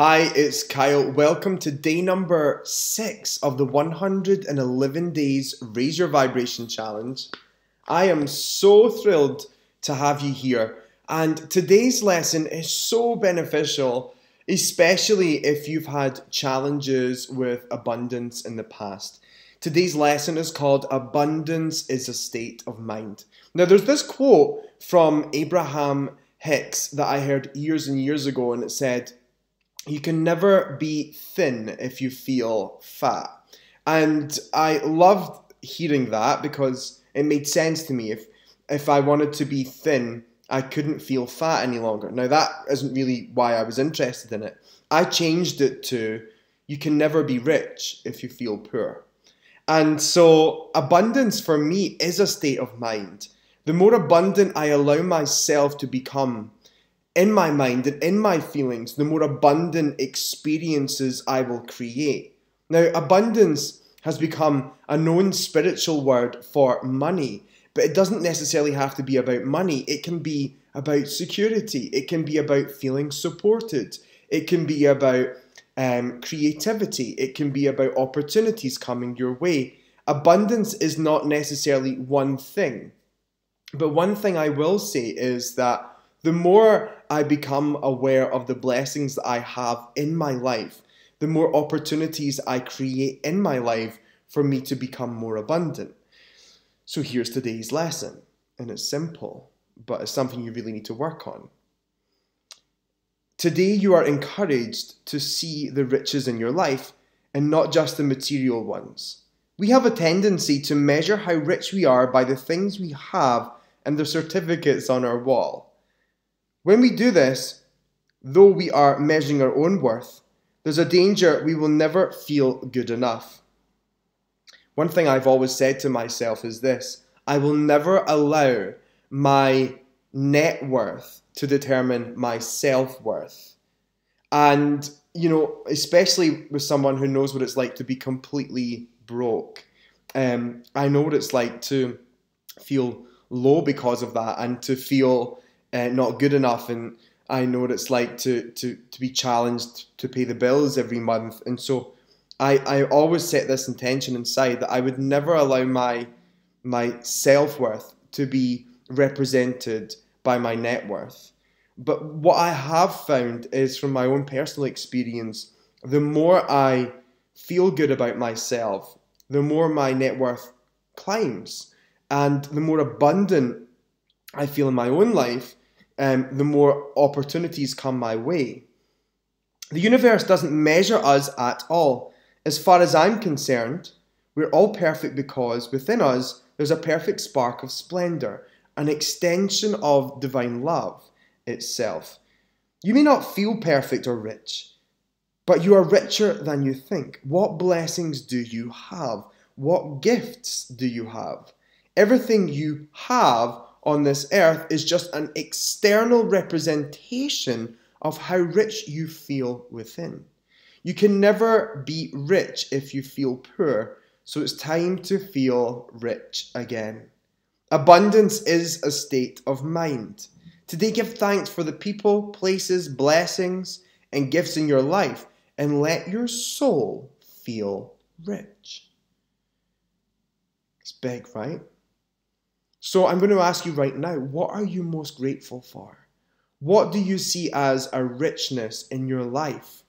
Hi, it's Kyle. Welcome to day number 6 of the 111 Days Raise Your Vibration Challenge. I am so thrilled to have you here, and today's lesson is so beneficial, especially if you've had challenges with abundance in the past. Today's lesson is called Abundance is a State of Mind. Now, there's this quote from Abraham Hicks that I heard years and years ago, and it said, "You can never be thin if you feel fat." And I loved hearing that because it made sense to me. If I wanted to be thin, I couldn't feel fat any longer. Now, that isn't really why I was interested in it. I changed it to, "You can never be rich if you feel poor." And so abundance for me is a state of mind. The more abundant I allow myself to become in my mind and in my feelings, the more abundant experiences I will create. Now, abundance has become a known spiritual word for money, but it doesn't necessarily have to be about money. It can be about security. It can be about feeling supported. It can be about creativity. It can be about opportunities coming your way. Abundance is not necessarily one thing. But one thing I will say is that the more I become aware of the blessings that I have in my life, the more opportunities I create in my life for me to become more abundant. So here's today's lesson, and it's simple, but it's something you really need to work on. Today you are encouraged to see the riches in your life and not just the material ones. We have a tendency to measure how rich we are by the things we have and the certificates on our wall. When we do this, though we are measuring our own worth, there's a danger we will never feel good enough. One thing I've always said to myself is this: I will never allow my net worth to determine my self-worth. And, especially with someone who knows what it's like to be completely broke, I know what it's like to feel low because of that and to feel not good enough, and I know what it's like to be challenged to pay the bills every month. And so I always set this intention inside that I would never allow my self-worth to be represented by my net worth. But what I have found is, from my own personal experience, the more I feel good about myself, the more my net worth climbs, and the more abundant I feel in my own life, the more opportunities come my way. The universe doesn't measure us at all. As far as I'm concerned, we're all perfect because within us there's a perfect spark of splendor, an extension of divine love itself. You may not feel perfect or rich, but you are richer than you think. What blessings do you have? What gifts do you have? Everything you have on this earth is just an external representation of how rich you feel within. You can never be rich if you feel poor, so it's time to feel rich again. Abundance is a state of mind. Today, give thanks for the people, places, blessings, and gifts in your life, and let your soul feel rich. It's big, right? So I'm going to ask you right now, what are you most grateful for? What do you see as a richness in your life?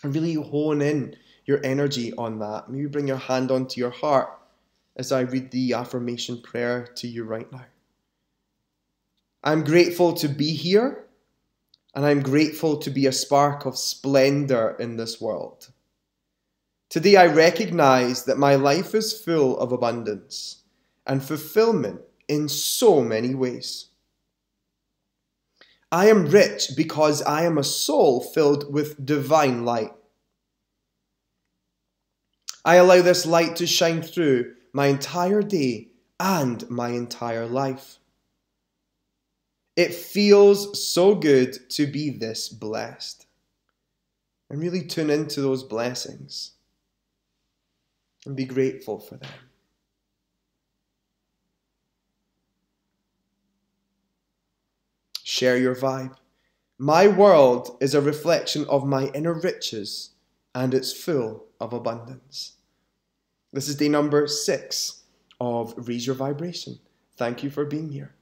And really hone in your energy on that. Maybe bring your hand onto your heart as I read the affirmation prayer to you right now. I'm grateful to be here, and I'm grateful to be a spark of splendor in this world. Today I recognize that my life is full of abundance and fulfillment in so many ways. I am rich because I am a soul filled with divine light. I allow this light to shine through my entire day and my entire life. It feels so good to be this blessed. And really tune into those blessings and be grateful for them. Share your vibe. My world is a reflection of my inner riches, and it's full of abundance. This is day number 6 of Raise Your Vibration. Thank you for being here.